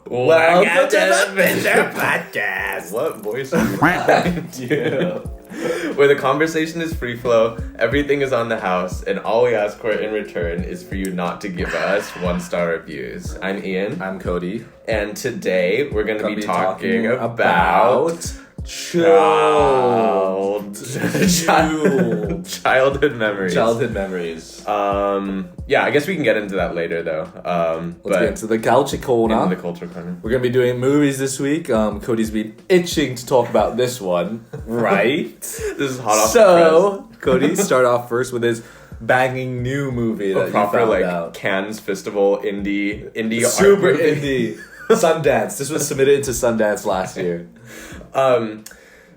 Welcome to the Bender Podcast. What voice are you where the conversation is free flow, everything is on the house, and all we ask for in return is for you not to give us 1-star reviews. I'm Ian. I'm Cody. And today we're going to be talking about childhood memories. Childhood memories. Yeah, I guess we can get into that later though. Let's get into the culture corner. In the culture corner. We're gonna be doing movies this week. Cody's been itching to talk about this one, right? This is hot off the press. So, Cody, start off first with his banging new movie that proper, you found out. Cannes Festival indie super art movie. indie. Sundance. This was submitted into Sundance last year.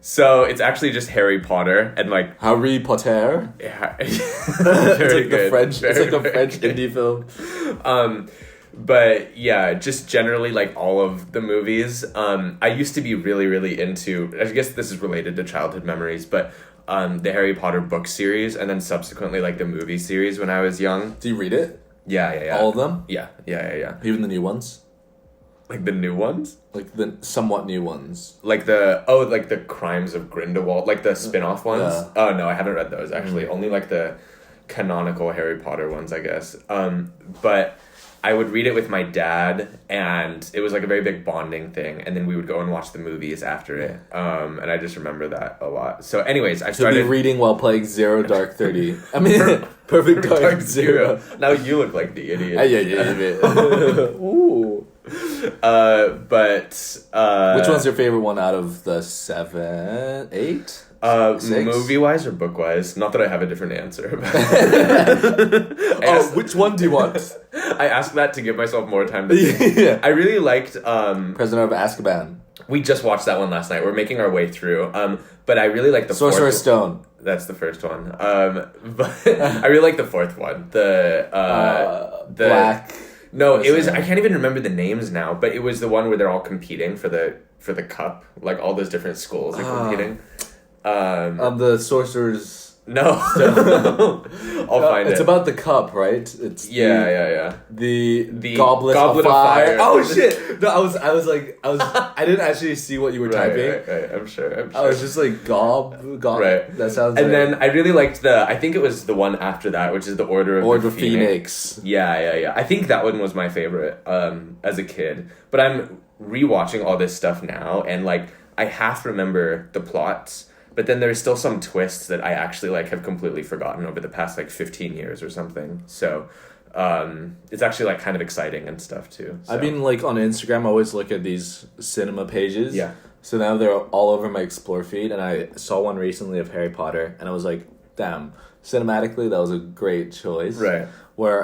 So it's actually just Harry Potter and Harry Potter. Yeah, Very good. French. It's like the French indie film. But yeah, just generally all of the movies. I used to be really, really into. I guess this is related to childhood memories, but the Harry Potter book series, and then subsequently the movie series when I was young. Do you read it? Yeah. All of them? Yeah. Even the new ones? The new ones? The somewhat new ones. The Crimes of Grindelwald, the spin-off ones. Yeah. Oh no, I haven't read those actually. Only the canonical Harry Potter ones, I guess. But I would read it with my dad, and it was a very big bonding thing. And then we would go and watch the movies after it. And I just remember that a lot. So, anyways, I started reading while playing Zero Dark 30. I mean, Perfect Dark Zero. Now you look like the idiot. Yeah. Ooh. But which one's your favorite one out of the 7, 8? 6? Movie-wise or book-wise? Not that I have a different answer. Which one do you want? I asked that to give myself more time to think. Yeah. I really liked Prisoner of Azkaban. We just watched that one last night. We're making our way through. But I really like the Sorcerer's Stone. That's the first one. But I really like the fourth one. The Black. No, it was. I can't even remember the names now, but it was the one where they're all competing for the cup. All those different schools are competing. The Sorcerer's. No, I'll find it. It's about the cup, right? It's yeah. The Goblet of Fire. Oh shit! No, I didn't actually see what you were typing. Right. I'm sure. I was just gob. Right. That sounds. And then I really liked I think it was the one after that, which is the Order of the Phoenix. Yeah. I think that one was my favorite as a kid. But I'm rewatching all this stuff now, and I half remember the plots. But then there's still some twists that I actually have completely forgotten over the past 15 years or something. So it's actually kind of exciting and stuff too. So. I've been on Instagram, I always look at these cinema pages. Yeah. So now they're all over my Explore feed, and I saw one recently of Harry Potter, and I was like, damn, cinematically that was a great choice. Right. Where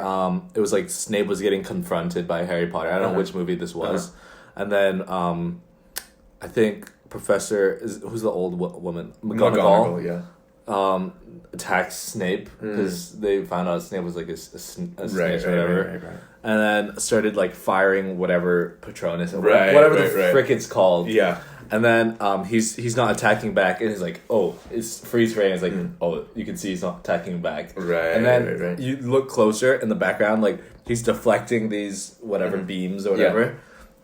it was Snape was getting confronted by Harry Potter. I don't know which movie this was. And then I think who's the old woman? McGonagall, yeah. Attacks Snape because they found out Snape was a snitch or Right. and then started firing whatever Patronus or Right, whatever right, the right. frick it's called. Yeah. And then he's not attacking back, and he's it's freeze frame. It's you can see he's not attacking back. Right. And then right. you look closer in the background, he's deflecting these whatever beams or whatever. Yeah.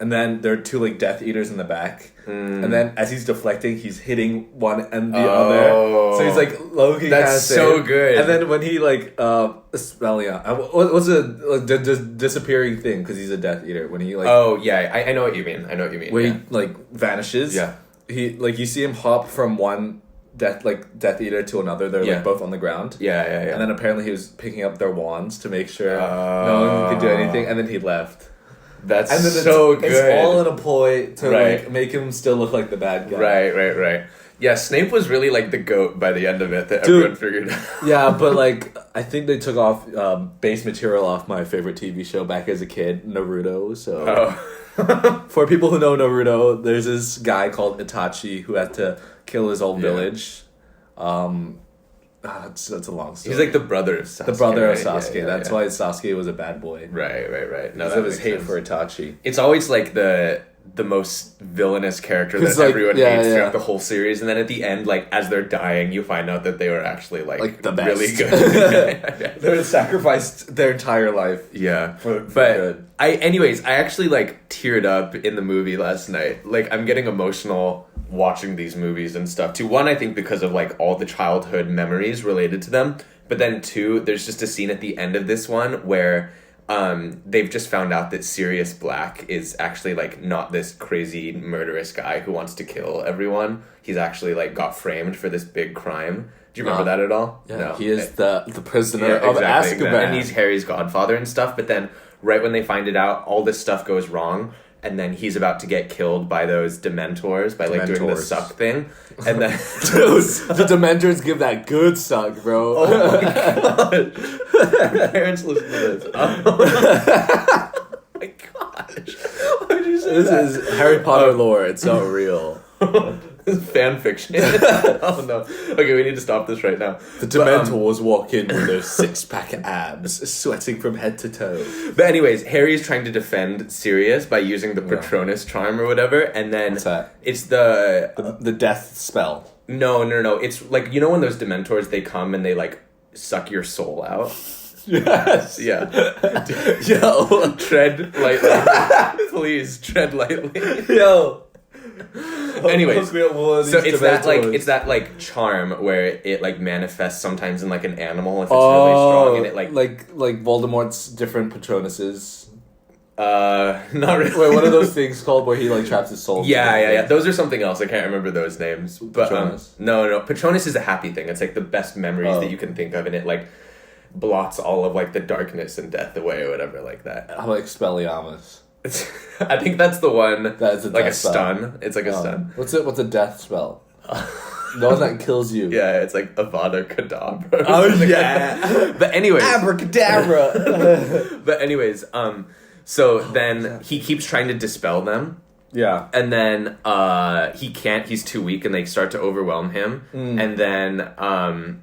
And then there are two Death Eaters in the back. And then as he's deflecting, he's hitting one and the other. So he's low-key That's so good. And then when he what's the disappearing thing, because he's a Death Eater, when he oh yeah, I know what you mean. where he vanishes. Yeah. He you see him hop from one Death Eater to another. They're Yeah. both on the ground. Yeah. And then apparently he was picking up their wands to make sure no one could do anything, and then he left. That's And then so good. It's all in a ploy to Right. make him still look like the bad guy. Right. Yeah, Snape was really the GOAT by the end of it that Dude. everyone figured out. Yeah, but I think they took off base material off my favorite TV show back as a kid, Naruto. So for people who know Naruto, there's this guy called Itachi who had to kill his whole village. That's a long story. He's the brother of Sasuke. The brother of right? Sasuke. Yeah, That's why Sasuke was a bad boy. Right. No, Because that of his makes hate sense. for Itachi. It's always the the most villainous character that like, everyone hates throughout the whole series, and then at the end, like as they're dying, you find out that they were actually like the best. really good. They sacrificed their entire life. Yeah, for but good. I actually like teared up in the movie last night. Like I'm getting emotional watching these movies and stuff. To one, I think because of like all the childhood memories related to them, but then two, there's just a scene at the end of this one where they've just found out that Sirius Black is actually like not this crazy murderous guy who wants to kill everyone. He's actually like got framed for this big crime. Do you remember that at all? Yeah, no. He is the prisoner of Azkaban. Exactly. And he's Harry's godfather and stuff, but then right when they find it out, all this stuff goes wrong, and then he's about to get killed by those Dementors by like doing the suck thing. And then the Dementors give that good suck, bro. Oh my god. My parents listen to this. Oh my gosh. Why did you say that? This is Harry Potter lore. It's not real. This is fan fiction. Oh no. Okay, we need to stop this right now. The Dementors walk in with their 6-pack abs, sweating from head to toe. But anyways, Harry is trying to defend Sirius by using the Patronus charm or whatever, and then what's that? It's the death spell. No. It's like, you know when those Dementors, they come and they like suck your soul out? Yes. Yeah. Yo. Tread lightly. Please, tread lightly. Yo. Anyways, so it's that like charm where it like manifests sometimes in like an animal if it's really strong, and it like Voldemort's different Patronuses. Not really. Wait, what are those things called where he like traps his soul? Yeah. Those are something else. I can't remember those names. But Patronus. No. Patronus is a happy thing. It's like the best memories that you can think of, and it like blots all of like the darkness and death away or whatever like that. How about Expelliarmus? I think that's the one. That's like a stun. It's like a stun. What's a death spell? The one that kills you. Yeah, it's like Avada Kedavra. Oh yeah. But anyways, abracadabra. But anyways, so then he keeps trying to dispel them. Yeah. And then he can't. He's too weak, and they start to overwhelm him. And then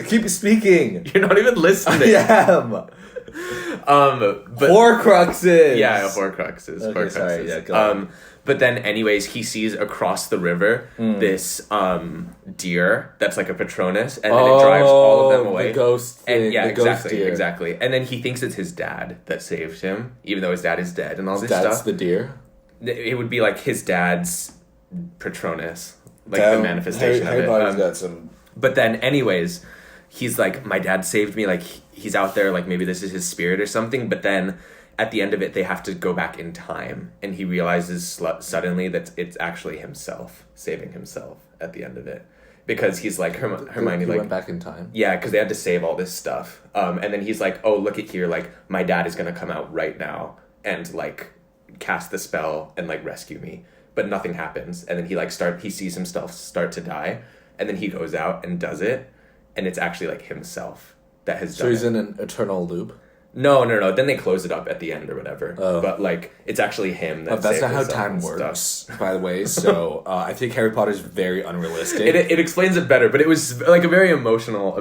keep speaking. You're not even listening. I am. But Horcruxes. Yeah, Horcruxes. Okay, Horcruxes. sorry. Yeah, go on. But then, anyways, he sees across the river this deer that's like a Patronus, and then it drives all of them away. The ghost thing. And, yeah, the exactly, ghost deer. exactly. And then he thinks it's his dad that saved him, even though his dad is dead and all this That's stuff. the deer. It would be like his dad's Patronus, like the manifestation of it. Got some. But then, anyways, he's like, my dad saved me. Like he's out there. Like maybe this is his spirit or something. But then, at the end of it, they have to go back in time, and he realizes suddenly that it's actually himself saving himself at the end of it, because he's like Hermione. He like went back in time. Yeah, because they had to save all this stuff. And then he's like, oh, look at here. Like my dad is gonna come out right now and like cast the spell and like rescue me. But nothing happens, and then he sees himself start to die, and then he goes out and does it, and it's actually like himself that has done it. So he's in an eternal loop? No. Then they close it up at the end or whatever. Oh. But like it's actually him that that's not how time works, by the way. So I think Harry Potter's very unrealistic. It explains it better, but it was like a very emotional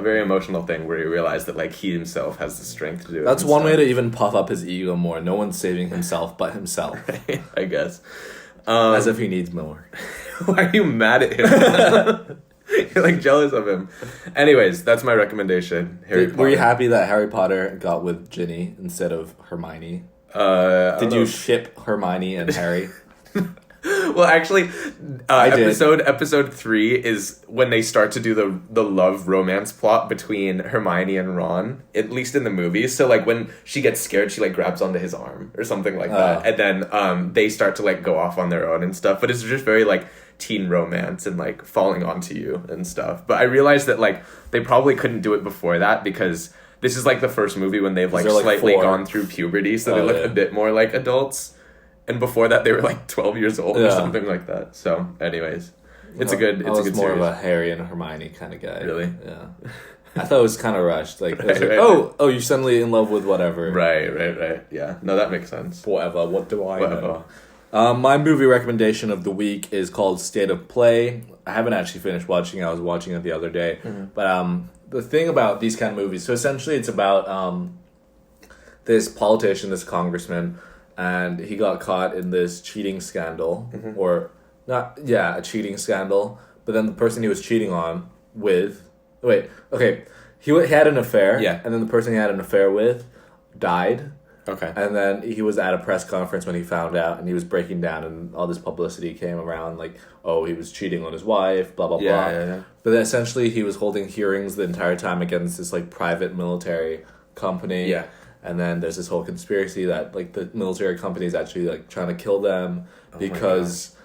thing where he realized that like he himself has the strength to do it. That's one way to even puff up his ego more. No one's saving himself but himself. I guess. As if he needs more. Why are you mad at him? You're like jealous of him. Anyways, that's my recommendation. Were you happy that Harry Potter got with Ginny instead of Hermione? Did you ship Hermione and Harry? Well, actually, episode 3 is when they start to do the love romance plot between Hermione and Ron, at least in the movies. So like when she gets scared, she like grabs onto his arm or something like that, and then they start to like go off on their own and stuff. But it's just very like teen romance and like falling onto you and stuff. But I realized that like they probably couldn't do it before that, because this is like the first movie when they've like slightly gone through puberty, so they look a bit more like adults. And before that, they were like 12 years old or something like that. So, anyways, it's a good more series. Of a Harry and Hermione kind of guy. Really? Yeah. I thought it was kind of rushed. Like, you're suddenly in love with whatever. Right. Yeah. No, that makes sense. Whatever. What do I know? My movie recommendation of the week is called State of Play. I haven't actually finished watching it. I was watching it the other day. Mm-hmm. But the thing about these kind of movies, so essentially it's about this politician, this congressman, and he got caught in this cheating scandal, or not, yeah, a cheating scandal. But then the person he was cheating on with, he had an affair, Yeah. and then the person he had an affair with died. Okay. And then he was at a press conference when he found out, and he was breaking down, and all this publicity came around, like, oh, he was cheating on his wife, blah, blah, blah. Yeah. But then essentially he was holding hearings the entire time against this, like, private military company. Yeah. And then there's this whole conspiracy that, like, the military company is actually, like, trying to kill them because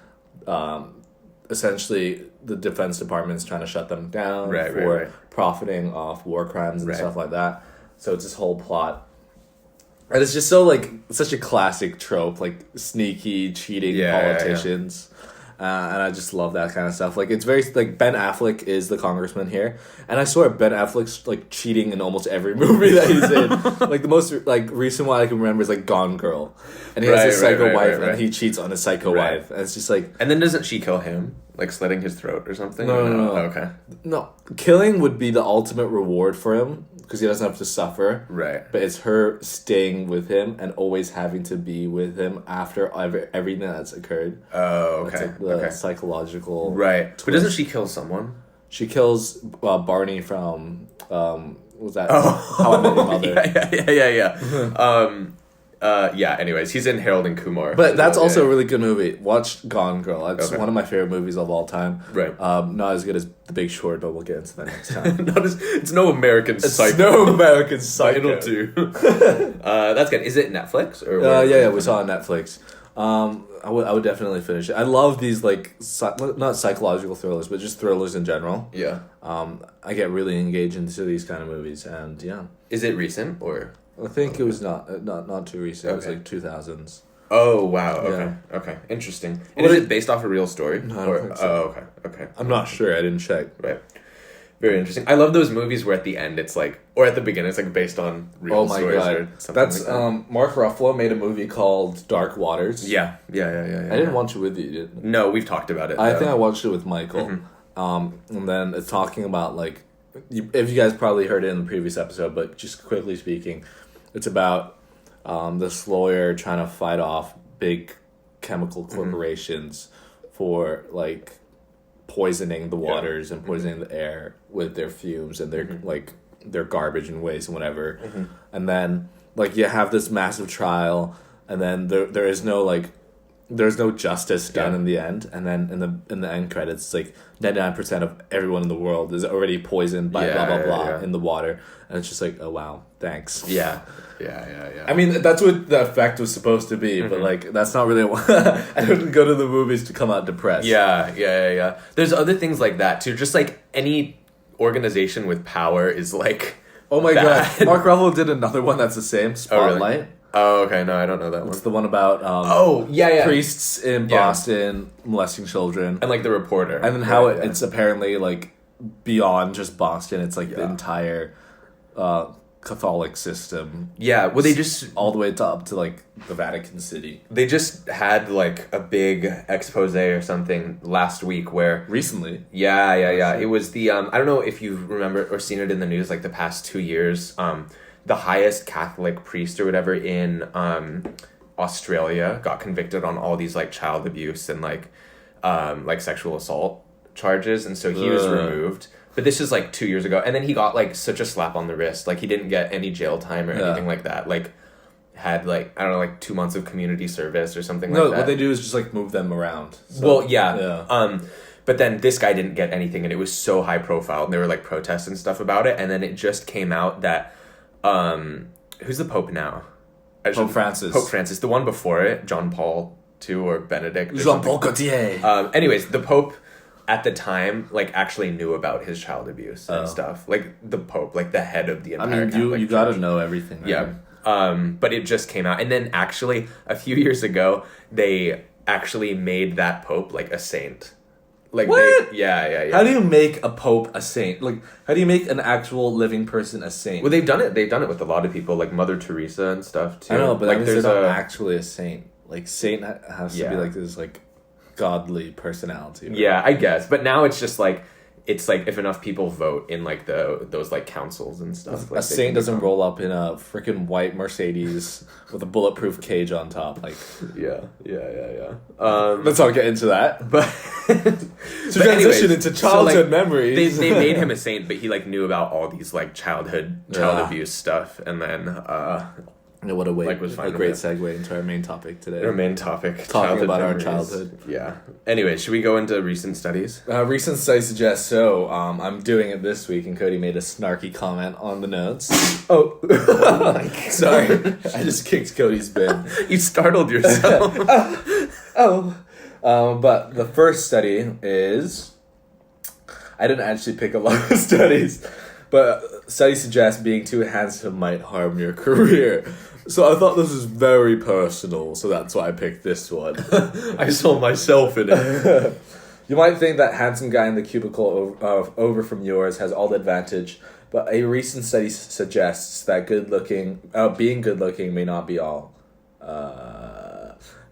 essentially the Defense Department is trying to shut them down for profiting off war crimes and stuff like that. So it's this whole plot. And it's just so, like, such a classic trope, like, sneaky, cheating politicians. And I just love that kind of stuff. Like, it's very, like, Ben Affleck is the congressman here. And I swear Ben Affleck's, like, cheating in almost every movie that he's in. Like, the most, like, recent one I can remember is, like, Gone Girl. And he has his psycho wife, and he cheats on his psycho wife. And it's just, like... And then doesn't she kill him? Like, slitting his throat or something? No. Oh, okay. No, killing would be the ultimate reward for him, because he doesn't have to suffer. Right. But it's her staying with him and always having to be with him after everything that's occurred. Oh, okay. It's like the psychological... Right. twist. But doesn't she kill someone? She kills Barney from... was that How I Met Your Mother? Yeah, anyways, he's in Harold and Kumar. But that's also a really good movie. Watch Gone Girl. It's one of my favorite movies of all time. Right. Not as good as The Big Short, but we'll get into that next time. It's no American Psycho. It's no American Psycho. It'll do. That's good. Is it Netflix? Or yeah, we saw it on Netflix. I would definitely finish it. I love these, like, not psychological thrillers, but just thrillers in general. Yeah. I get really engaged into these kind of movies, and yeah. Is it recent, or...? I think it was not too recent. It was like 2000s. Oh, wow. Yeah. Okay. Interesting. And is it based off a real story? No, I don't think so. Oh, okay. I'm not sure. I didn't check. Right. Very interesting. I love those movies where at the end it's like, or at the beginning it's like based on real stories or something. That's like that. Mark Ruffalo made a movie called Dark Waters. Yeah. I didn't watch it with you. Did I? No, we've talked about it. I think I watched it with Michael. And then it's talking about, like, if you guys probably heard it in the previous episode, but just quickly speaking, it's about this lawyer trying to fight off big chemical corporations for, like, poisoning the waters and poisoning the air with their fumes and their like their garbage and waste and whatever. And then, like, you have this massive trial, and then there is no, like, there's no justice done in the end, and then in the end credits, it's like 99% of everyone in the world is already poisoned by blah blah blah in the water, and it's just like, oh wow, thanks. Yeah. I mean, that's what the effect was supposed to be, but, like, that's not really what I didn't go to the movies to come out depressed. Yeah. There's other things like that too. Just like any organization with power is like, oh my god, Mark Ruffalo did another one that's the same, Spotlight. Oh, really? Oh, okay. No, I don't know that one. It's the one about priests in Boston molesting children, and, like, the reporter, and then how it's apparently, like, beyond just Boston. It's like the entire Catholic system. Yeah, well, they just all the way up to, like, the Vatican City. They just had, like, a big expose or something last week where recently. Yeah. It was the I don't know if you've remembered or seen it in the news, like, the past 2 years. The highest Catholic priest or whatever in Australia got convicted on all these, like, child abuse and, like sexual assault charges, and so he was removed. But this is, like, 2 years ago, and then he got, like, such a slap on the wrist. Like, he didn't get any jail time or anything like that. Like, had, like, I don't know, like, 2 months of community service or something like that. No, what they do is just, like, move them around. So, well, yeah. But then this guy didn't get anything, and it was so high profile, and there were, like, protests and stuff about it, and then it just came out that, who's the Pope now? Pope Francis. The one before it, John Paul II or Benedict. Jean-Paul Gaultier. Anyways, the Pope at the time, like, actually knew about his child abuse and stuff. Like, the Pope, like, the head of the entire Catholic you gotta know everything. Yeah. But it just came out. And then actually, a few years ago, they actually made that Pope, like, a saint. Like, what? Yeah. How do you make a Pope a saint? Like, how do you make an actual living person a saint? Well, they've done it with a lot of people, like Mother Teresa and stuff, too. I know, but, like, there's not actually a saint. Like, saint has to be, like, this, like, godly personality. Right? Yeah, I guess. But now it's just, like, it's like if enough people vote in like those like councils and stuff. Like, a saint doesn't roll up in a freaking white Mercedes with a bulletproof cage on top. Like, yeah. Let's not get into that. But to transition into childhood memories, they made him a saint, but he like knew about all these like child abuse stuff, and then what a way! Like, was a great segue into our main topic today. Our main topic, talking about memories. Our childhood. Yeah. Anyway, should we go into recent studies? Recent studies suggest so. I'm doing it this week, and Cody made a snarky comment on the notes. Oh my God. Sorry, I just kicked Cody's bin. You startled yourself. But the first study is, I didn't actually pick a lot of studies, but studies suggest being too handsome might harm your career. So I thought this was very personal, so that's why I picked this one. I saw myself in it. You might think that handsome guy in the cubicle over from yours has all the advantage, but a recent study suggests that being good looking may not be all.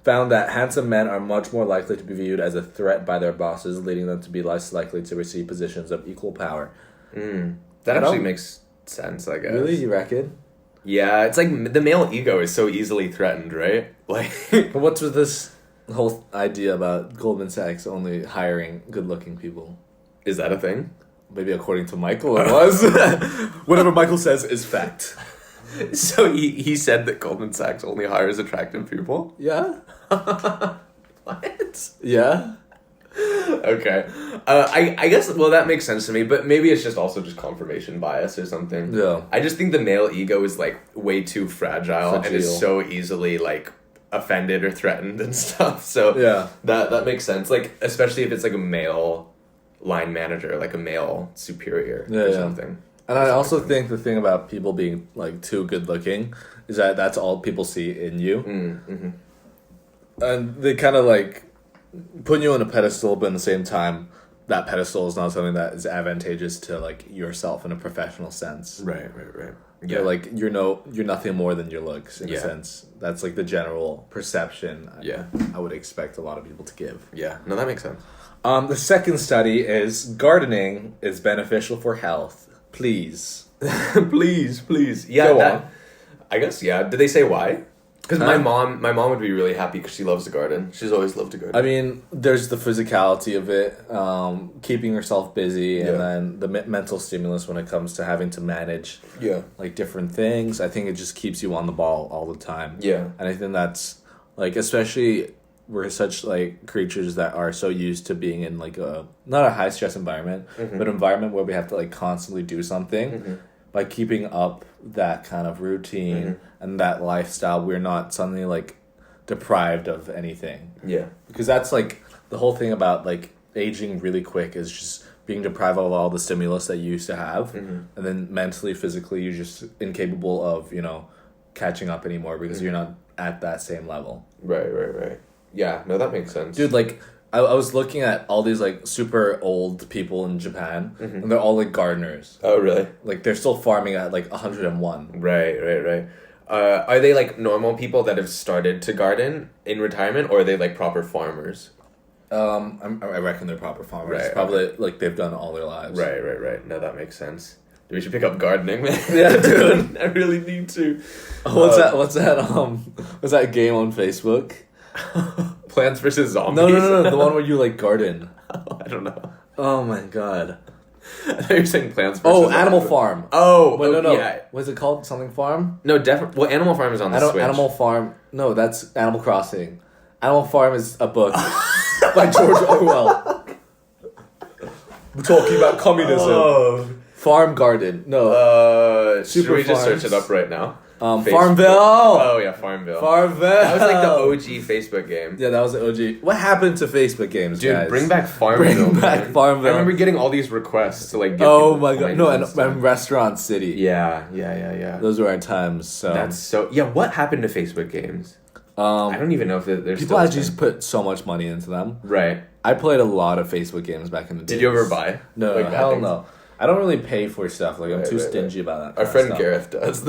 Found that handsome men are much more likely to be viewed as a threat by their bosses, leading them to be less likely to receive positions of equal power. That actually makes sense, I guess. Really? You reckon? Yeah, it's like the male ego is so easily threatened, right? Like, but what's with this whole idea about Goldman Sachs only hiring good-looking people? Is that a thing? Maybe according to Michael it was. Whatever Michael says is fact. So he said that Goldman Sachs only hires attractive people? Yeah. What? Yeah. Okay. I guess, well, that makes sense to me, but maybe it's just also just confirmation bias or something. Yeah. I just think the male ego is, like, way too fragile and is so easily, like, offended or threatened and stuff. So yeah, that makes sense. Like, especially if it's, like, a male line manager, like a male superior or something. And I also think the thing about people being, like, too good looking is that that's all people see in you. Mm-hmm. And they kind of, like, put you on a pedestal, but at the same time, that pedestal is not something that is advantageous to, like, yourself in a professional sense. Right. Yeah, like, you're nothing more than your looks, in a sense. That's, like, the general perception I would expect a lot of people to give. Yeah, no, that makes sense. The second study is gardening is beneficial for health. Please. please. Yeah, go on. I guess, yeah. Did they say why? Because my mom would be really happy because she loves to garden. She's always loved to garden. I mean, there's the physicality of it, keeping yourself busy, and then the mental stimulus when it comes to having to manage like different things. I think it just keeps you on the ball all the time. Yeah. And I think that's, like, especially we're such, like, creatures that are so used to being in, like, not a high stress environment, but an environment where we have to, like, constantly do something. By keeping up that kind of routine and that lifestyle, we're not suddenly, like, deprived of anything. Yeah. Because that's, like, the whole thing about, like, aging really quick is just being deprived of all the stimulus that you used to have. And then mentally, physically, you're just incapable of, catching up anymore because you're not at that same level. Right. Yeah, no, that makes sense. Dude, like, I was looking at all these, like, super old people in Japan, and they're all, like, gardeners. Oh, really? Like, they're still farming at, like, 101. Right. Are they, like, normal people that have started to garden in retirement, or are they, like, proper farmers? I reckon they're proper farmers. Right, probably, like, they've done all their lives. Right. No, that makes sense. We should pick up gardening, man. Yeah, dude. I really need to. What's that game on Facebook? Plants vs. Zombies? No. The one where you, like, garden. I don't know. Oh, my God. I thought you were saying Plants vs. Animal Farm. No. Yeah. Was it called something Farm? No, definitely. Well, Animal Farm is on the Switch. Animal Farm. No, that's Animal Crossing. Animal Farm is a book by George Orwell. We're talking about communism. Farm Garden. No. Should we just search it up right now? Farmville. Oh yeah, Farmville. That was like the OG Facebook game. Yeah, that was the OG. What happened to Facebook games, dude? Guys? Bring back Farmville. Bring back Farmville. I remember getting all these requests to like. Oh my God! No, and Restaurant City. Yeah. Those were our times. So that's so. Yeah, what happened to Facebook games? I don't even know if there's people actually just put so much money into them. Right. I played a lot of Facebook games back in the day. Did you ever buy? No, like, hell no. I don't really pay for stuff. Like, I'm too stingy about that. Our friend Gareth does.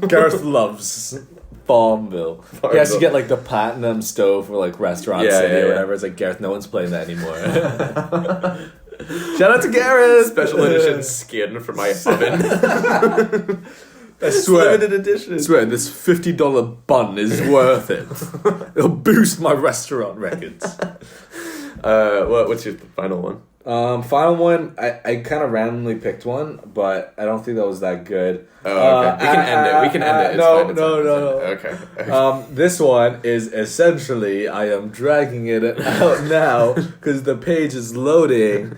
Gareth loves Farmville. He has to get, like, the platinum stove for, like, Restaurant City or whatever. It's like, Gareth, no one's playing that anymore. Shout out to Gareth. Special edition skin for my oven. I swear, limited edition. I swear, this $50 bun is worth it. It'll boost my restaurant records. What's your final one? Final one, I kind of randomly picked one, but I don't think that was that good. Oh, okay. We can end it. It's fine. No. Okay. This one is essentially, I am dragging it out now because the page is loading.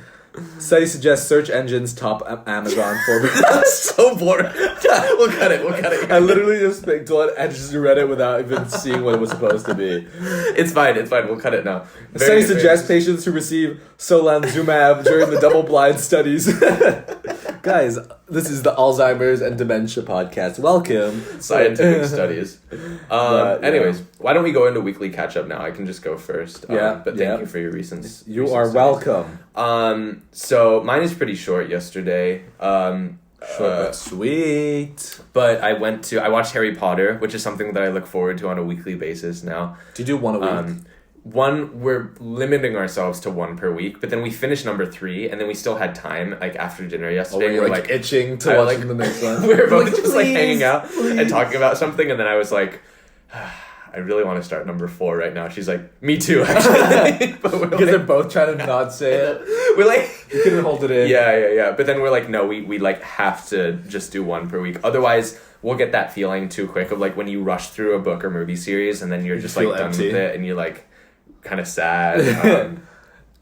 Study suggests search engines top Amazon for me. That's so boring. We'll cut it. I literally just picked one and just read it without even seeing what it was supposed to be. It's fine. We'll cut it now. Study suggests patients who receive solanzumab during the double-blind studies. Guys, this is the Alzheimer's and Dementia podcast. Welcome. Scientific studies. Anyways, why don't we go into weekly catch-up now? I can just go first. But thank you for your recent You are welcome. So mine is pretty short yesterday. Short but sweet. But I watched Harry Potter, which is something that I look forward to on a weekly basis now. Do you do one a week? We're limiting ourselves to one per week, but then we finished number 3, and then we still had time, like, after dinner yesterday. We were, like, itching to watch the next one. We were both just, like, hanging out and talking about something, and then I was like, I really want to start number 4 right now. She's like, me too, actually. Because they're both trying to not say it. We're like... You couldn't hold it in. Yeah. But then we're like, no, we like, have to just do one per week. Otherwise... We'll get that feeling too quick of, like, when you rush through a book or movie series, and then you're just, like, done with it, and you're, like... kind of sad.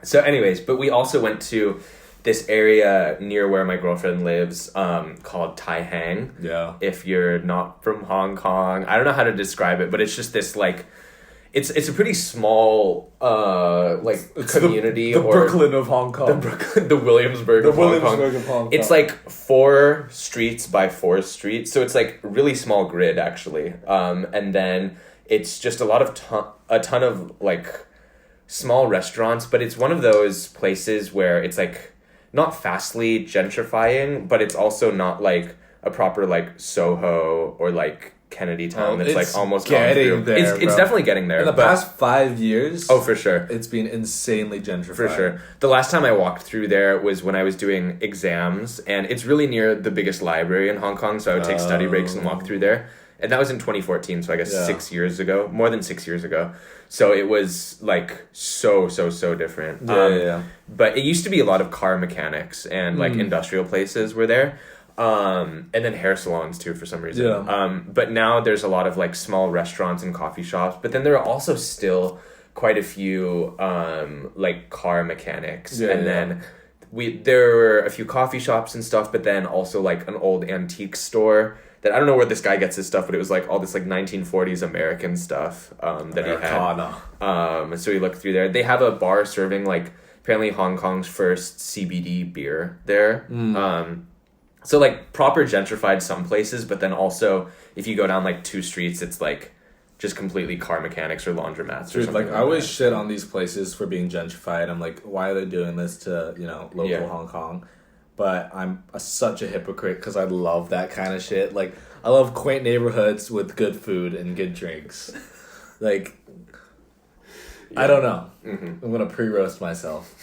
So anyways, but we also went to this area near where my girlfriend lives called Tai Hang. Yeah. If you're not from Hong Kong, I don't know how to describe it, but it's just this like it's a pretty small it's community the Brooklyn of Hong Kong. The Williamsburg of Hong Kong. It's like 4 streets by 4 streets, so it's like really small grid actually. And then it's just a ton of like small restaurants, but it's one of those places where it's like not fastly gentrifying, but it's also not like a proper like Soho or like Kennedy Town that's like almost getting there. It's definitely getting there. In the past 5 years, oh for sure, it's been insanely gentrified. For sure. The last time I walked through there was when I was doing exams, and it's really near the biggest library in Hong Kong, so I would take study breaks and walk through there. And that was in 2014, so I guess 6 years ago, more than 6 years ago. So it was like so different. But it used to be a lot of car mechanics and like industrial places were there. And then hair salons too for some reason. Yeah. But now there's a lot of like small restaurants and coffee shops. But then there are also still quite a few like car mechanics. Then there were a few coffee shops and stuff, but then also like an old antique store that I don't know where this guy gets his stuff, but it was like all this like 1940s American stuff that he had. So we looked through there. They have a bar serving like apparently Hong Kong's first CBD beer there. So like proper gentrified some places, but then also if you go down like 2 streets, it's like just completely car mechanics or laundromats or something. Like I always shit on these places for being gentrified. I'm like, why are they doing this to local Hong Kong? But I'm such a hypocrite because I love that kind of shit. Like, I love quaint neighborhoods with good food and good drinks. Like, I don't know. I'm going to pre-roast myself.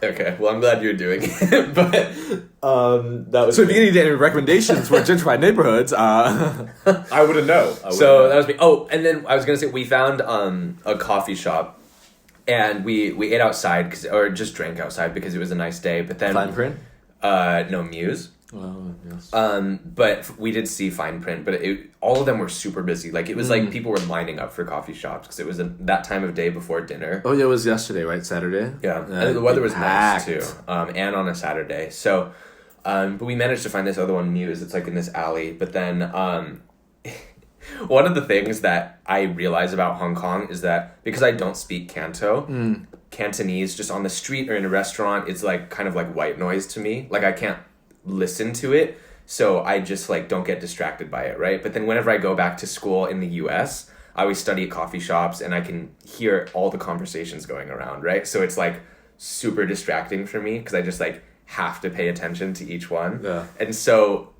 Okay, well, I'm glad you're doing it. But that was so if you need any recommendations for gentrified neighborhoods, I wouldn't know. That was me. Oh, and then I was going to say we found a coffee shop. And we ate outside or just drank outside because it was a nice day. But then Fine Print? No, Muse. Oh, yes. But we did see Fine Print, but all of them were super busy. Like it was like people were lining up for coffee shops because it was that time of day before dinner. Oh yeah, it was yesterday, right? Saturday. Yeah, and the weather was nice too. And on a Saturday, so but we managed to find this other one, Muse. It's like in this alley, but then one of the things that I realize about Hong Kong is that because I don't speak Canto, Cantonese just on the street or in a restaurant, it's like kind of like white noise to me. Like I can't listen to it, so I just like don't get distracted by it, right? But then whenever I go back to school in the US, I always study at coffee shops and I can hear all the conversations going around, right? So it's like super distracting for me because I just like have to pay attention to each one. Yeah. And so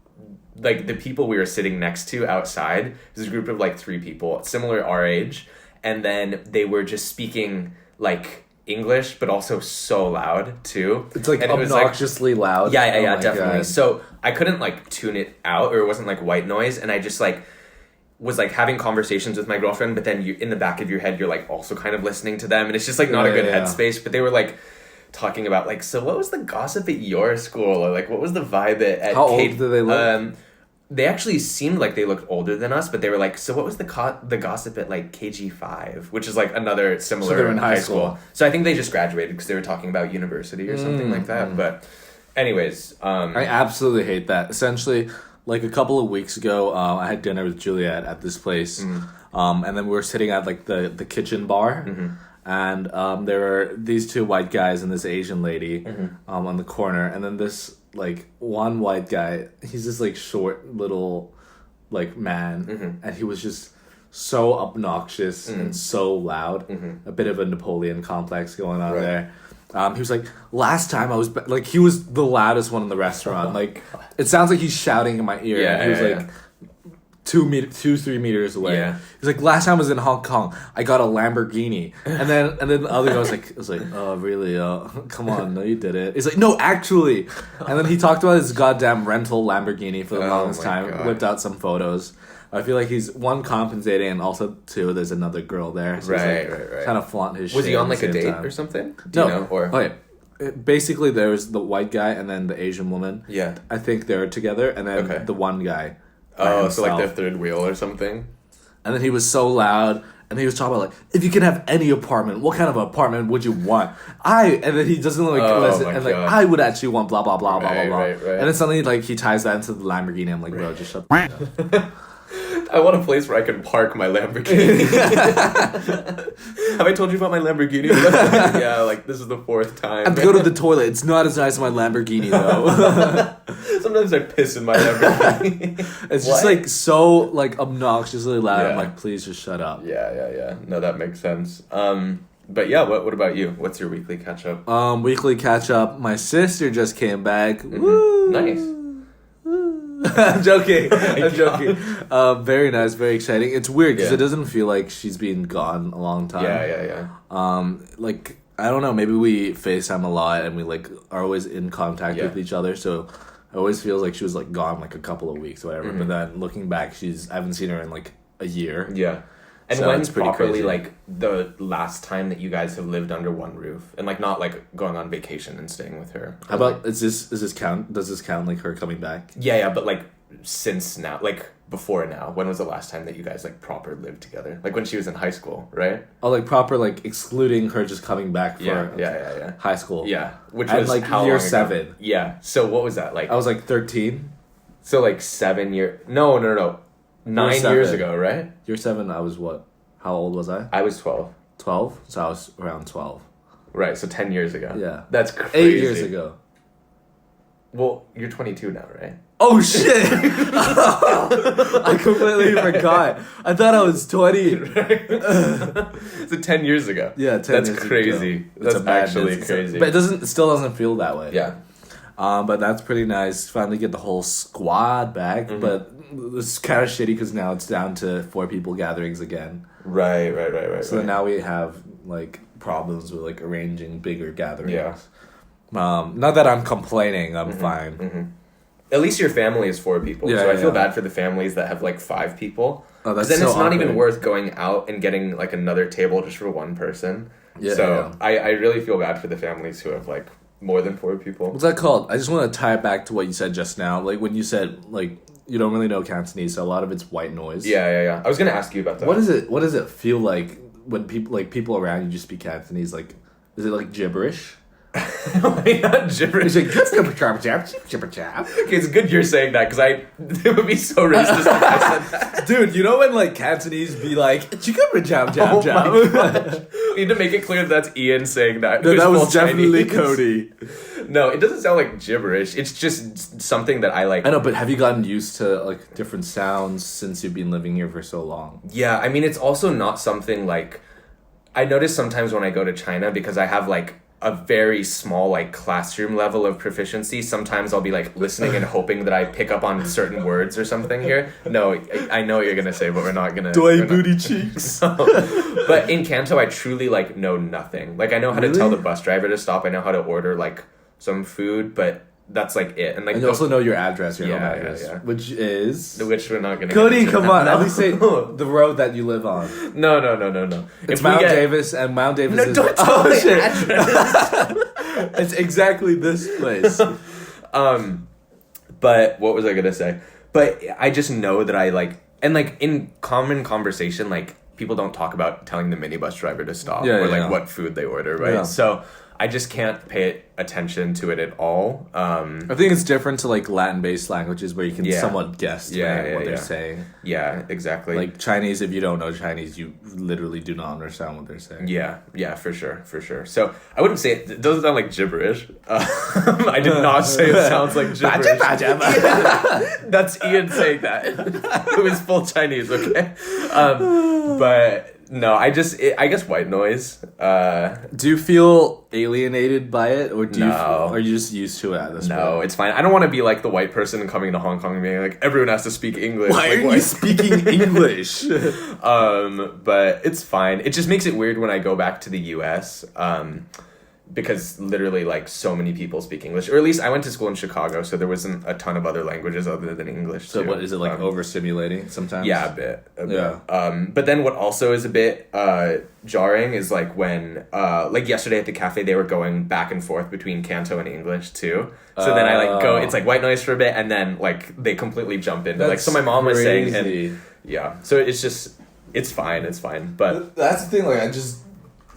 like the people we were sitting next to outside, this group of like 3 people, similar our age, and then they were just speaking like English, but also so loud too. It's like obnoxiously loud. Yeah, Oh definitely. God. So I couldn't like tune it out, or it wasn't like white noise, and I just like was like having conversations with my girlfriend, but then you in the back of your head you're like also kind of listening to them, and it's just like not a good headspace. But they were like talking about like, so what was the gossip at your school, or like what was the vibe at How old do they look? They actually seemed like they looked older than us, but they were like, so what was the gossip at like KG5, which is like another similar So they were in high school. So I think they just graduated because they were talking about university or something like that. But anyways, I absolutely hate that. Essentially, like a couple of weeks ago, I had dinner with Juliet at this place, and then we were sitting at like the kitchen bar, and there were these two white guys and this Asian lady on the corner, and then this like one white guy, he's this like short little like man, and he was just so obnoxious and so loud, a bit of a Napoleon complex going on there. He was like, last time I was like, he was the loudest one in the restaurant. Like, it sounds like he's shouting in my ear. Yeah, he was like 3 meters away. Yeah. He's like, last time I was in Hong Kong, I got a Lamborghini. And then the other guy was like, oh really? Come on, no you didn't. He's like, no, actually. And then he talked about his goddamn rental Lamborghini for the longest time. God. Whipped out some photos. I feel like he's one compensating, and also two, there's another girl there. So right. Kind of flaunt his shit. Was he on like a at the date same time. or something? Do you know? Or Okay. Basically, there was the white guy and then the Asian woman. Yeah. I think they were together, and then the one guy. Oh, so like their third wheel or something? And then he was so loud, and he was talking about like, if you could have any apartment, what kind of apartment would you want? And then he doesn't like listen, and like, I would actually want blah blah blah blah blah blah. Right. And then suddenly like he ties that into the Lamborghini. I'm like, bro, just shut the fuck up. I want a place where I can park my Lamborghini. Have I told you about my Lamborghini? Yeah, like this is the 4th time. I have to go to the toilet. It's not as nice as my Lamborghini though. Sometimes I piss in my Lamborghini. It's just like so like obnoxiously loud. Yeah. I'm like, please just shut up. Yeah. No, that makes sense. But yeah, what about you? What's your weekly catch up? Weekly catch up. My sister just came back. Woo! Nice. I'm joking. Very nice, very exciting. It's weird because it doesn't feel like she's been gone a long time. Yeah. Like I don't know. Maybe we FaceTime a lot and we like are always in contact with each other. So it always feels like she was like gone like a couple of weeks or whatever. But then looking back, I haven't seen her in like a year. Yeah. And so when's pretty properly crazy. like the last time that you guys have lived under one roof and like not like going on vacation and staying with her? How about is this count? Does this count like her coming back? Yeah, but like since now, like before now, when was the last time that you guys like proper lived together? Like when she was in high school, right? Oh, like proper like excluding her just coming back for Yeah. high school. Yeah, which At, was like, how year long ago? 7. Yeah. So what was that like? I was like 13. So like 7 years? No. 9 years ago, right? Year 7. I was what? How old was I? I was 12. 12. So I was around 12. Right. So 10 years ago. Yeah. That's crazy. 8 years ago. Well, you're 22 now, right? Oh shit! I completely forgot. I thought I was 20. So 10 years ago. Yeah, 10 That's years crazy. ago. That's a bad actually business. crazy. But it still doesn't feel that way. Yeah. But that's pretty nice. Finally get the whole squad back. But it's kind of shitty because now it's down to 4 people gatherings again. Right. So now we have like problems with like arranging bigger gatherings. Yeah. Not that I'm complaining. I'm fine. At least your family is 4 people. Yeah, so I feel yeah. bad for the families that have like 5 people. Oh, that's then so it's not even awkward. worth going out and getting like another table just for one person. Yeah, So yeah. I really feel bad for the families who have like more than 4 people. What's that called? I just want to tie it back to what you said just now. Like when you said like you don't really know Cantonese, so a lot of it's white noise. Yeah. I was gonna ask you about that. What does it feel like when people around you just speak Cantonese? Like, is it like gibberish? Why not gibberish? It's like, Okay, it's good you're saying that because it would be so racist if I said that. dude, you know when like Cantonese be like jam. Oh my gosh. We need to make it clear that's Ian saying that. No, who's that was full definitely Chinese. Cody. No, it doesn't sound like gibberish. It's just something that I like. I know, but have you gotten used to like different sounds since you've been living here for so long? Yeah, I mean, it's also not something like I notice sometimes when I go to China because I have like a very small like classroom level of proficiency. Sometimes I'll be like listening and hoping that I pick up on certain words or something here. No, I know what you're gonna say, but we're not gonna. Booty cheeks. No. But in Kanto, I truly like know nothing. Like I know how to tell the bus driver to stop. I know how to order like some food, but that's like it. And like you also know your address, your home address, which which we're not gonna. Cody, come on! At least say the road that you live on. No. It's Mount Davis, and Mount Davis is. Don't tell me shit. address. It's exactly this place. But what was I gonna say? But I just know that I like, and like in common conversation, like people don't talk about telling the minibus driver to stop or like what food they order, right? Yeah. So I just can't pay attention to it at all. I think it's different to like Latin-based languages where you can somewhat guess what they're saying. Yeah, exactly. Like Chinese, if you don't know Chinese, you literally do not understand what they're saying. Yeah, for sure. So I wouldn't say it doesn't sound like gibberish. I did not say it sounds like gibberish. That's Ian saying that. It was full Chinese, okay? But no, I guess white noise. Do you feel alienated by it, or are you just used to it at this point? No, it's fine. I don't want to be like the white person coming to Hong Kong and being like, everyone has to speak English. Why are you speaking English? But it's fine. It just makes it weird when I go back to the US. Because literally like so many people speak English, or at least I went to school in Chicago, so there wasn't a ton of other languages other than English. So what is it like overstimulating sometimes? Yeah, a bit. But then what also is a bit jarring is like when like yesterday at the cafe they were going back and forth between Kanto and English too. So then I like go, it's like white noise for a bit, and then like they completely jump into like. So my mom was saying, and so it's fine. But that's the thing. Like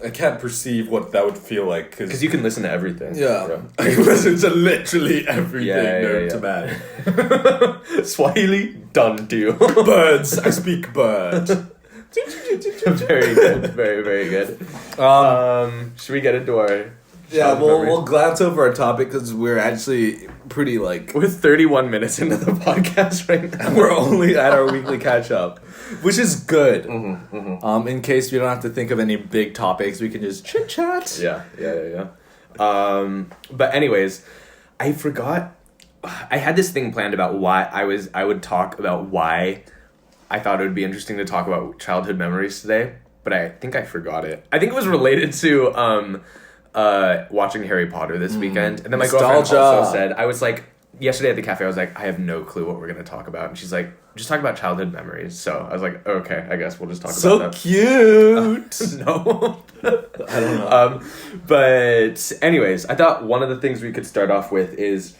I can't perceive what that would feel like because you can listen to everything. Yeah. I can listen to literally everything to man. Swahili, done deal. Birds, I speak bird. Very good, very good. Should we get into our? Yeah, we'll glance over our topic because we're actually pretty like we're 31 minutes into the podcast right now. And we're only at our weekly catch up, which is good. In case we don't have to think of any big topics, we can just chit chat. Yeah. But anyways, I forgot. I had this thing planned about why I would talk about why I thought it would be interesting to talk about childhood memories today, but I think I forgot it. I think it was related to watching Harry Potter this weekend, and then my girlfriend also said, I was like, yesterday at the cafe I was like, I have no clue what we're gonna talk about, and she's like, just talk about childhood memories. So I was like, okay, I guess we'll just talk about that. So cute. No. I don't know. But anyways, I thought one of the things we could start off with is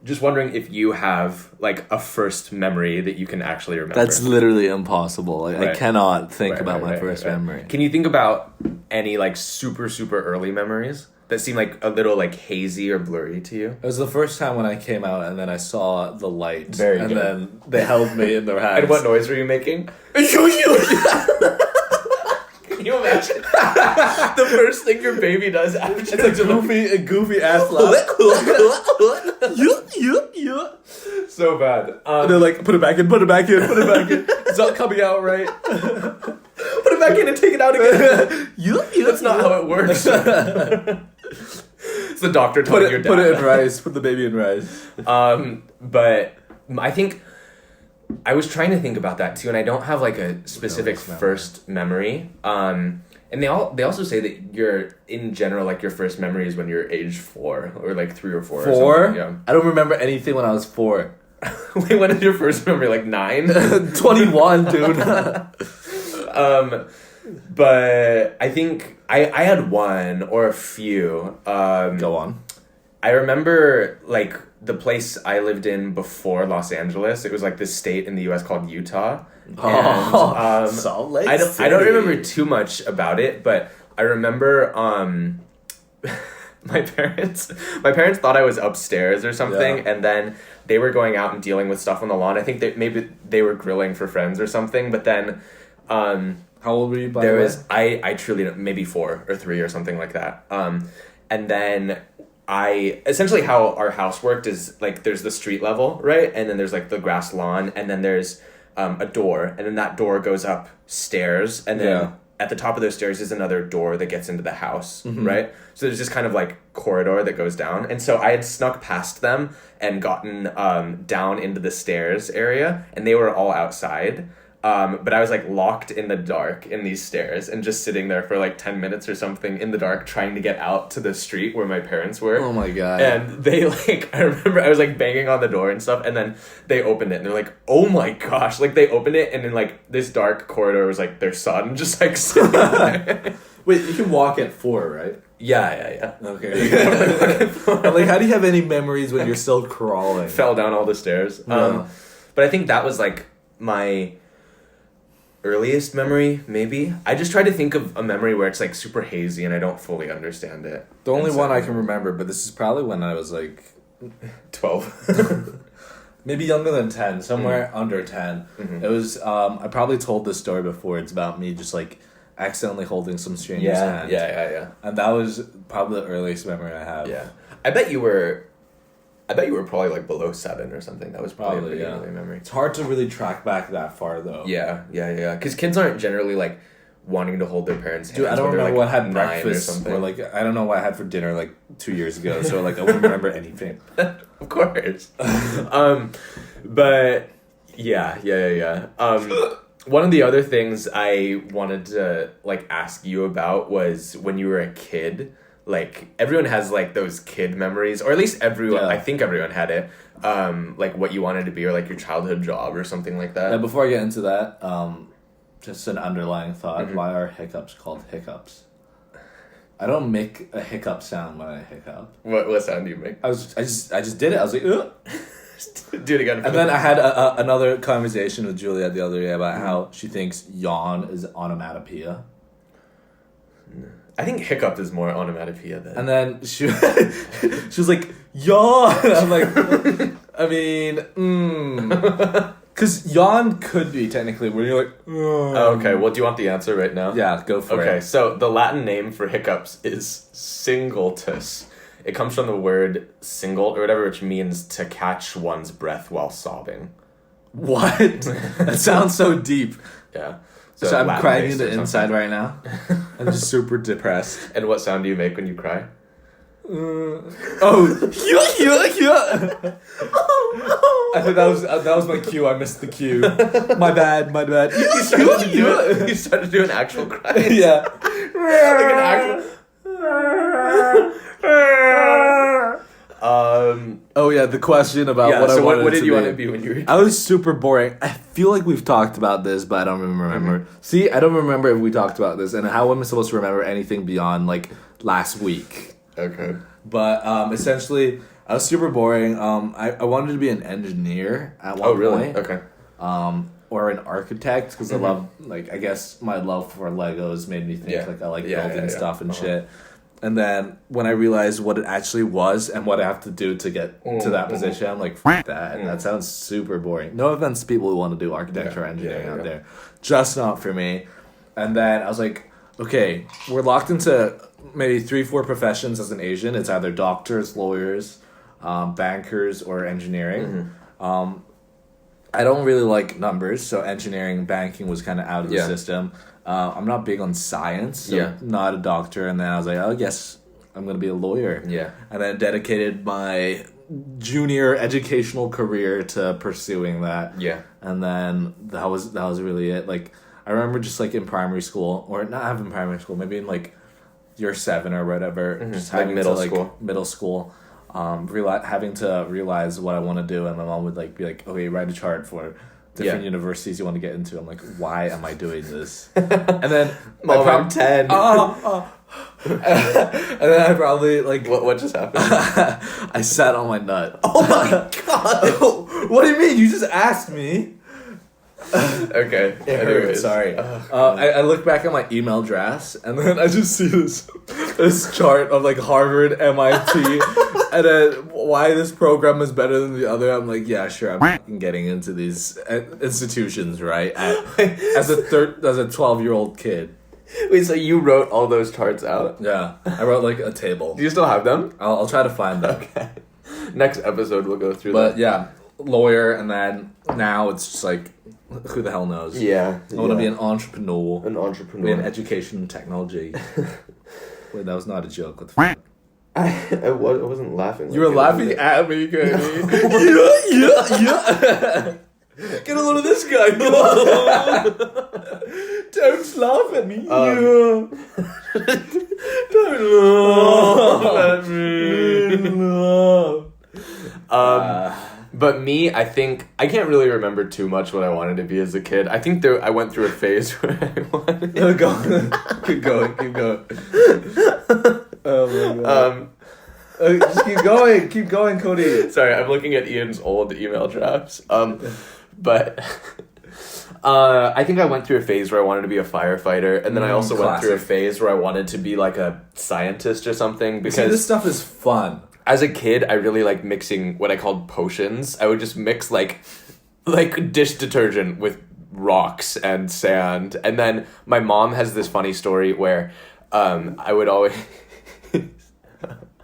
just wondering if you have like a first memory that you can actually remember. That's literally impossible. Like, I cannot think about my first memory. Can you think about any like super early memories that seem like a little like hazy or blurry to you? It was the first time when I came out and then I saw the light. Very good. And then they held me in their hands. And what noise were you making? Can you imagine? The first thing your baby does after it's a goofy ass laugh. So bad. And they're like, put it back in. It's not coming out right. Put it back in and take it out again. That's not how it works. It's the doctor telling your dad. Put it in rice. Put the baby in rice. But I think I was trying to think about that too, and I don't have like a specific first memory. And they also say that in general, like your first memory is when you're age 4 or like 3 or 4. 4? Or something. Yeah. I don't remember anything when I was 4. Wait, when is your first memory? Like 9? 21, dude. But I think I had one or a few. Go on. I remember like the place I lived in before Los Angeles. It was like this state in the U.S. called Utah. And, Salt Lake I City. don't remember too much about it, but I remember my parents thought I was upstairs or something, and then they were going out and dealing with stuff on the lawn. I think maybe they were grilling for friends or something, but then how old were you by the way? I truly maybe 4 or 3 or something like that. And then essentially how our house worked is like there's the street level, right? And then there's like the grass lawn, and then there's a door, and then that door goes up stairs, and then at the top of those stairs is another door that gets into the house, right? So there's this kind of like corridor that goes down. And so I had snuck past them and gotten down into the stairs area, and they were all outside. But I was like locked in the dark in these stairs and just sitting there for like 10 minutes or something in the dark trying to get out to the street where my parents were. Oh my God. And they like, I remember I was like banging on the door and stuff, and then they opened it and they're like, oh my gosh. Like they opened it and in like this dark corridor was like their son just like sitting there. Wait, you can walk at 4, right? Yeah. Okay. Like, how do you have any memories when you're still crawling? Fell down all the stairs. Yeah. But I think that was like my earliest memory, maybe. I just try to think of a memory where it's like super hazy and I don't fully understand it. The only one I can remember, but this is probably when I was like 12. Maybe younger than 10, somewhere under 10. It was, I probably told this story before. It's about me just like accidentally holding some stranger's hand. Yeah. And that was probably the earliest memory I have. Yeah. I bet you were probably like below 7 or something. That was probably Probably, a pretty early memory. It's hard to really track back that far, though. Yeah. Because kids aren't generally like wanting to hold their parents' hands. Dude, I don't remember like what I had 9 breakfast or like I don't know what I had for dinner like 2 years ago. So like I wouldn't remember anything. Of course. But yeah. One of the other things I wanted to like ask you about was when you were a kid. Like everyone has like those kid memories, or at least everyone. Yeah. I think everyone had it. Like what you wanted to be, or like your childhood job, or something like that. Now, before I get into that, just an underlying thought: why are hiccups called hiccups? I don't make a hiccup sound when I hiccup. What sound do you make? I just did it. I was like, ugh. Do it again. And then I had another conversation with Juliet the other day about how she thinks yawn is onomatopoeia. I think hiccup is more onomatopoeia than. And then she was like, yawn. I'm like, I mean, because yawn could be technically where you're like, Oh, okay. Well, do you want the answer right now? Yeah, go for it. Okay, so the Latin name for hiccups is singultus. It comes from the word single or whatever, which means to catch one's breath while sobbing. What? That sounds so deep. Yeah. So I'm crying Latin-based into or something. inside right now. I'm just super depressed. And what sound do you make when you cry? Oh, I think that was my cue. I missed the cue. My bad. You started to do an actual cry. Yeah. Like an actual. Oh yeah, the question about what I wanted what to did you be. want to be when you were a kid? I was super boring. I feel like we've talked about this, but I don't remember. See, I don't remember if we talked about this, and how am I supposed to remember anything beyond like last week? Okay. But essentially, I was super boring. I wanted to be an engineer at one Oh, really? point. Okay. Or an architect, because I love, like, I guess my love for Legos made me think, like, I like building stuff and shit. And then when I realized what it actually was and what I have to do to get to that position, I'm like, F that. That sounds super boring. No offense to people who want to do architecture or engineering out there. Just not for me. And then I was like, okay, we're locked into maybe 3-4 professions as an Asian. It's either doctors, lawyers, bankers, or engineering. I don't really like numbers, so engineering, banking was kind of out of the system. I'm not big on science, so not a doctor. And then I was like, oh, I guess I'm going to be a lawyer. Yeah. And then dedicated my junior educational career to pursuing that. Yeah. And then that was really it. Like, I remember just like in primary school, or not even primary school, maybe in like year 7 or whatever, just like having middle to, like, school. Middle school. Having to realize what I want to do, and my mom would like be like, okay, write a chart for different universities you want to get into. I'm like, why am I doing this? And then I'm 10. And then I probably like What just happened? I sat on my nut. Oh my god! What do you mean? You just asked me. Okay. It hurt. Sorry. I look back at my email drafts, and then I just see this chart of like Harvard, MIT, and then why this program is better than the other. I'm like, yeah, sure. I'm fucking getting into these institutions, right? As a 12-year-old kid. Wait, so you wrote all those charts out? Yeah, I wrote like a table. Do you still have them? I'll try to find them. Okay. Next episode we'll go through But that. yeah, lawyer, and then now it's just like Who the hell knows? Yeah. I want to be an entrepreneur. An entrepreneur. Be in education and technology. Wait, that was not a joke. What the fuck? I wasn't laughing. You were laughing at me, Cody. Yeah. Get a load of this guy. Don't laugh at me. Don't laugh at me. But me, I think I can't really remember too much what I wanted to be as a kid. I think I went through a phase where I wanted. Keep going. Oh my god. Just keep going, Cody. Sorry, I'm looking at Ian's old email drafts. But I think I went through a phase where I wanted to be a firefighter, and then I also went through a phase where I wanted to be like a scientist or something. Because this stuff is fun. As a kid, I really liked mixing what I called potions. I would just mix like dish detergent with rocks and sand. And then my mom has this funny story where I would always...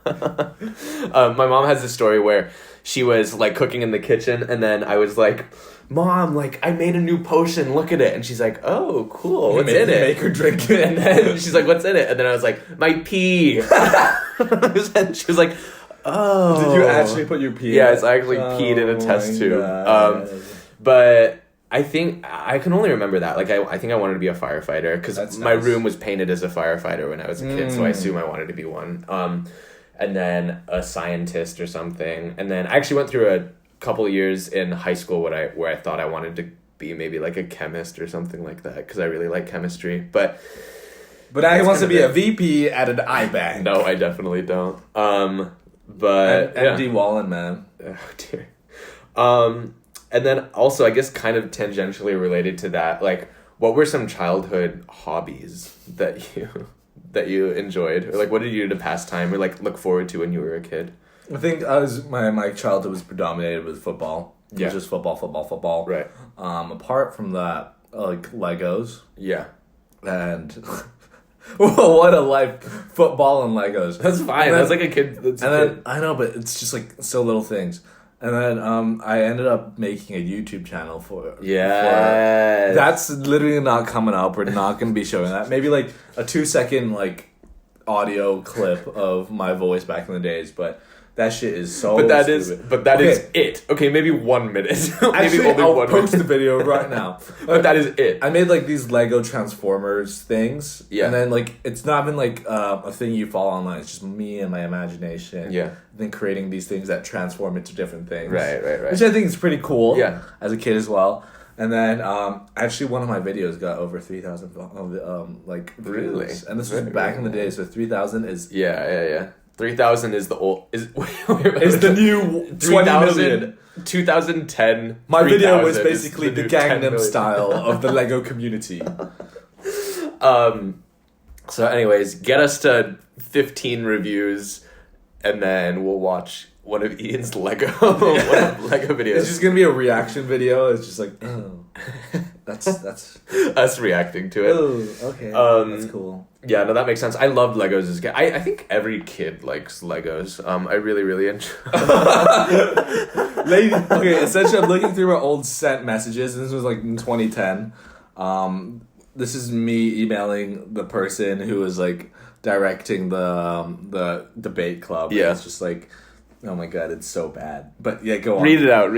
my mom has this story where she was like cooking in the kitchen, and then I was like, Mom, like I made a new potion, look at it. And she's like, oh, cool, what's in it? Make her drink it. And then she's like, what's in it? And then I was like, my pee. And she was like, oh. Did you actually put your pee? Yes, I actually peed in a test tube. But I think I can only remember that. Like I think I wanted to be a firefighter because my room was painted as a firefighter when I was a kid, so I assume I wanted to be one. And then a scientist or something. And then I actually went through a couple of years in high school where I thought I wanted to be maybe like a chemist or something like that because I really like chemistry. But I wants to be a VP at an iBank. No, I definitely don't. But MD Wallen, man. Oh dear. And then also I guess kind of tangentially related to that, like what were some childhood hobbies that you enjoyed, or like what did you do to pass time or like look forward to when you were a kid? I think my childhood was predominated with football. It was just football. Right. Apart from that, like Legos. Yeah. And what a life! Football and Legos. That's fine. That's like a kid. I know, but it's just like so little things. And then I ended up making a YouTube channel for that's literally not coming up. We're not going to be showing that. Maybe like a 2-second like audio clip of my voice back in the days, but that shit is so stupid. Is it. Okay, maybe 1 minute. Maybe actually, only I'll 1 post minute. the video right now. But that is it. I made like these Lego Transformers things. Yeah. And then like it's not even like a thing you follow online. It's just me and my imagination. Yeah. And then creating these things that transform into different things. Right. Which I think is pretty cool. Yeah. As a kid as well. And then actually one of my videos got over 3,000 like views. Really? And this was back in the day, so 3,000 is 3,000 is the old is the new 20 million. 2010. My video was basically the Gangnam Style of the Lego community. So anyways, get us to 15 reviews, and then we'll watch one of Ian's Lego videos. It's just gonna be a reaction video. It's just like, oh, that's us reacting to it. Oh, okay, that's cool. Yeah, no, that makes sense. I loved Legos as a kid. I think every kid likes Legos. I really, really enjoy. Okay, essentially, I'm looking through our old sent messages. This was like in 2010. This is me emailing the person who was like directing the debate club. Yeah, it's just like, oh my god, it's so bad. But yeah, go on. Read it out.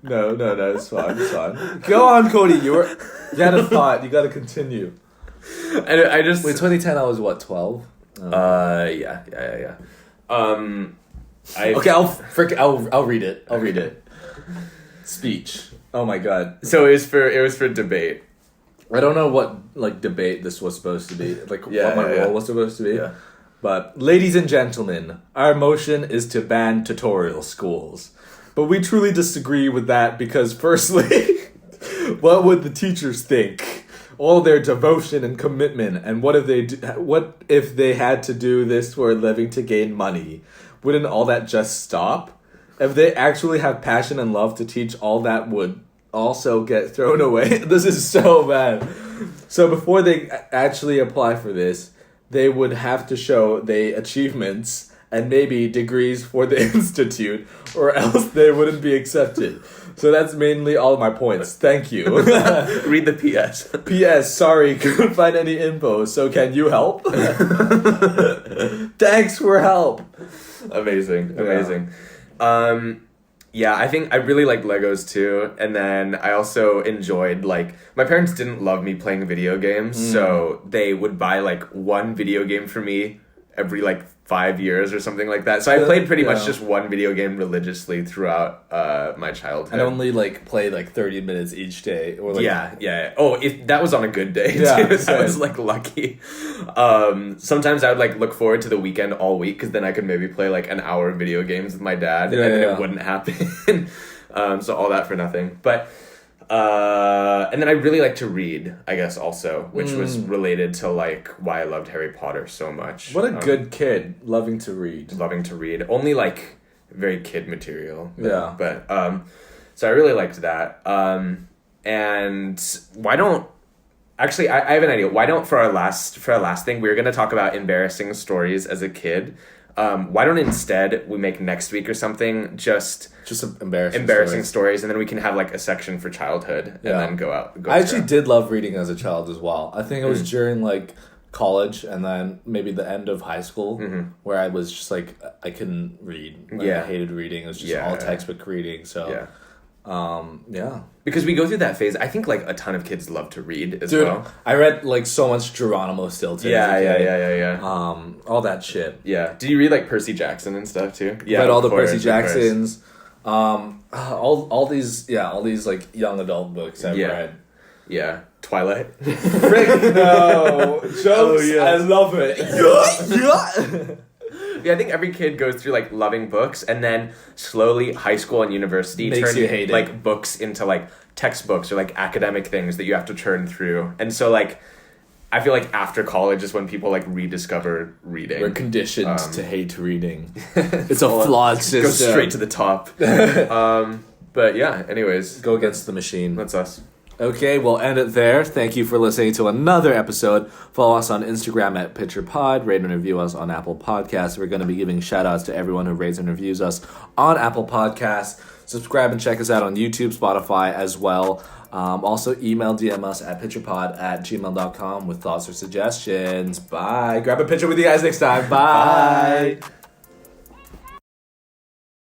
No. It's fine. Go on, Cody. You had a thought. You got to continue. And I just wait. 2010. I was what, 12? Yeah. Okay, I'll read it. I'll read it. Speech. Oh my god. So it was for debate. I don't know what like debate this was supposed to be. Like what my role was supposed to be. Yeah. But ladies and gentlemen, our motion is to ban tutorial schools. But we truly disagree with that because firstly, what would the teachers think? All their devotion and commitment, and what if they had to do this for a living to gain money? Wouldn't all that just stop? If they actually have passion and love to teach, all that would also get thrown away. This is so bad. So before they actually apply for this, they would have to show their achievements and maybe degrees for the institute, or else they wouldn't be accepted. So that's mainly all my points. Thank you. Read the PS. PS, sorry, couldn't find any info, so can you help? Thanks for help. Amazing. Yeah, I think I really like Legos too, and then I also enjoyed, like, my parents didn't love me playing video games, so they would buy, like, one video game for me every, like, 5 years or something like that. So I played pretty much just one video game religiously throughout my childhood. And only, like, played, like, 30 minutes each day. Or like, yeah. Oh, if that was on a good day, too. That was, like, lucky. Sometimes I would, like, look forward to the weekend all week, because then I could maybe play, like, an hour of video games with my dad, and then it wouldn't happen. So all that for nothing. But... and then I really like to read, I guess, also, which was related to, like, why I loved Harry Potter so much. What a good kid, loving to read. Only, like, very kid material. Yeah. But, so I really liked that. And why don't... Actually, I have an idea. Why don't, for our last thing, we're going to talk about embarrassing stories as a kid. Why don't instead we make next week or something just some embarrassing stories, and then we can have, like, a section for childhood, and then go out. I actually did love reading as a child as well. I think it was during, like, college and then maybe the end of high school where I was just like, I couldn't read. I hated reading. It was just all textbook reading. So because we go through that phase. I think, like, a ton of kids love to read as well. I read, like, so much Geronimo Stilton. Yeah. All that shit. Yeah. Did you read, like, Percy Jackson and stuff too? Yeah, read all the Percy Jacksons. All these like young adult books I've read. Yeah. Twilight. Frick no. Jokes. Yes. I love it. Yeah, I think every kid goes through, like, loving books, and then slowly high school and university turn you hate like books into, like, textbooks or, like, academic things that you have to churn through. And so, like, I feel like after college is when people, like, rediscover reading. We're conditioned to hate reading. It's a flawed system. Go straight to the top. But yeah, anyways. Go against the machine. That's us. Okay, we'll end it there. Thank you for listening to another episode. Follow us on Instagram at PitcherPod. Rate and review us on Apple Podcasts. We're going to be giving shout-outs to everyone who rates and reviews us on Apple Podcasts. Subscribe and check us out on YouTube, Spotify as well. Also, DM us at pitcherpod@gmail.com with thoughts or suggestions. Bye. Grab a picture with you guys next time. Bye.